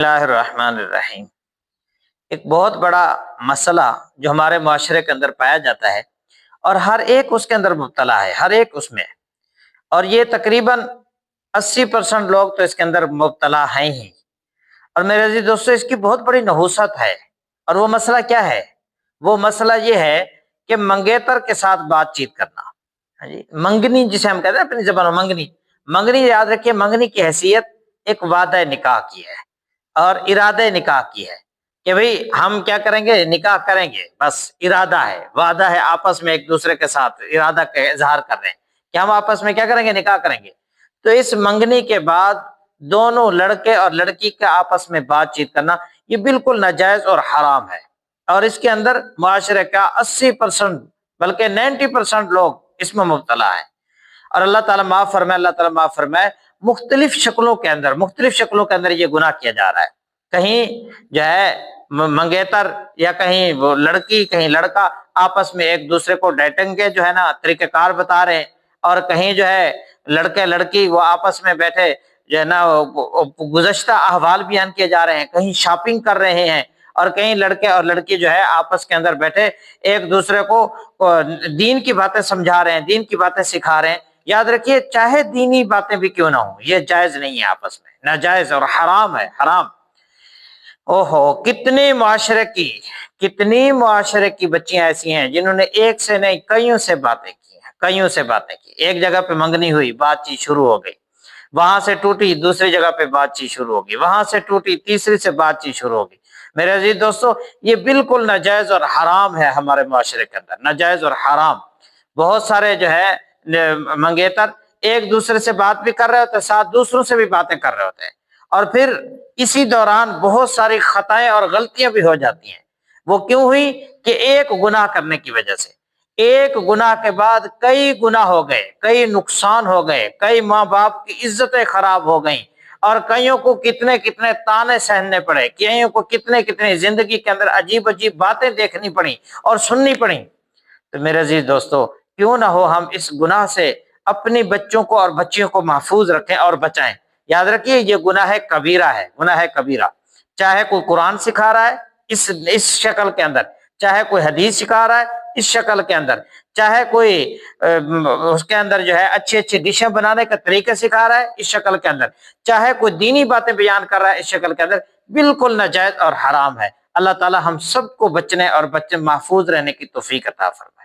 اللہ الرحمن الرحیم۔ ایک بہت بڑا مسئلہ جو ہمارے معاشرے کے اندر پایا جاتا ہے اور ہر ایک اس کے اندر مبتلا ہے، ہر ایک اس میں، اور یہ تقریباً 80% لوگ تو اس کے اندر مبتلا ہیں ہی۔ اور میرے عزیز دوستو، اس کی بہت بڑی نحوست ہے۔ اور وہ مسئلہ کیا ہے؟ وہ مسئلہ یہ ہے کہ منگیتر کے ساتھ بات چیت کرنا۔ ہاں جی، منگنی جسے ہم کہتے ہیں اپنی زبان میں منگنی، منگنی یاد رکھیے، منگنی کی حیثیت ایک وعدہ نکاح کی ہے اور ارادہ نکاح کی ہے کہ بھئی ہم کیا کریں گے، نکاح کریں گے، بس ارادہ ہے، وعدہ ہے، آپس میں ایک دوسرے کے ساتھ ارادہ کا اظہار کر رہے ہیں کہ ہم آپس میں کیا کریں گے، نکاح کریں گے۔ تو اس منگنی کے بعد دونوں لڑکے اور لڑکی کا آپس میں بات چیت کرنا یہ بالکل ناجائز اور حرام ہے، اور اس کے اندر معاشرے کا 80% بلکہ 90% لوگ اس میں مبتلا ہیں۔ اور اللہ تعالیٰ معاف فرمائے، اللہ تعالیٰ معاف فرمائے، مختلف شکلوں کے اندر یہ گناہ کیا جا رہا ہے۔ کہیں جو ہے منگیتر یا کہیں وہ لڑکی کہیں لڑکا آپس میں ایک دوسرے کو ڈیٹنگ کے جو ہے نا طریقہ کار بتا رہے ہیں، اور کہیں جو ہے لڑکے لڑکی وہ آپس میں بیٹھے جو ہے نا گزشتہ احوال بیان کیے جا رہے ہیں، کہیں شاپنگ کر رہے ہیں، اور کہیں لڑکے اور لڑکی جو ہے آپس کے اندر بیٹھے ایک دوسرے کو دین کی باتیں سمجھا رہے ہیں، دین کی باتیں سکھا رہے ہیں۔ یاد رکھیے، چاہے دینی باتیں بھی کیوں نہ ہوں، یہ جائز نہیں ہے، آپس میں ناجائز اور حرام ہے، حرام۔ کتنی معاشرے کی بچیاں ایسی ہیں جنہوں نے ایک سے نہیں کئیوں سے باتیں کی ہیں، کئیوں سے باتیں کی۔ ایک جگہ پہ منگنی ہوئی، بات چیت شروع ہو گئی، وہاں سے ٹوٹی، دوسری جگہ پہ بات چیت شروع ہوگی، وہاں سے ٹوٹی، تیسری سے بات چیت شروع ہوگی۔ میرے عزیز دوستو، یہ بالکل ناجائز اور حرام ہے ہمارے معاشرے کے اندر، ناجائز اور حرام۔ بہت سارے جو ہے منگیتر ایک دوسرے سے بات بھی کر رہے ہوتے ہیں، ساتھ دوسروں سے بھی باتیں کر رہے ہوتے ہیں، اور پھر اسی دوران بہت ساری خطائیں اور غلطیاں بھی ہو جاتی ہیں۔ وہ کیوں ہوئی؟ کہ ایک گناہ کرنے کی وجہ سے، ایک گناہ کے بعد کئی گناہ ہو گئے، کئی نقصان ہو گئے، کئی ماں باپ کی عزتیں خراب ہو گئیں، اور کئیوں کو کتنے کتنے تانے سہنے پڑے، کئیوں کو کتنے کتنے زندگی کے اندر عجیب عجیب باتیں دیکھنی پڑیں اور سننی پڑیں۔ تو میرے عزیز دوستو، کیوں نہ ہو ہم اس گناہ سے اپنی بچوں کو اور بچیوں کو محفوظ رکھیں اور بچائیں۔ یاد رکھیے، یہ گناہ کبیرہ ہے، گناہ کبیرہ۔ چاہے کوئی قرآن سکھا رہا ہے اس شکل کے اندر، چاہے کوئی حدیث سکھا رہا ہے اس شکل کے اندر، چاہے کوئی اس کے اندر جو ہے اچھی اچھی ڈشیں بنانے کا طریقہ سکھا رہا ہے اس شکل کے اندر، چاہے کوئی دینی باتیں بیان کر رہا ہے اس شکل کے اندر، بالکل ناجائز اور حرام ہے۔ اللہ تعالی ہم سب کو بچنے اور محفوظ رہنے کی توفیق عطا فرمائے۔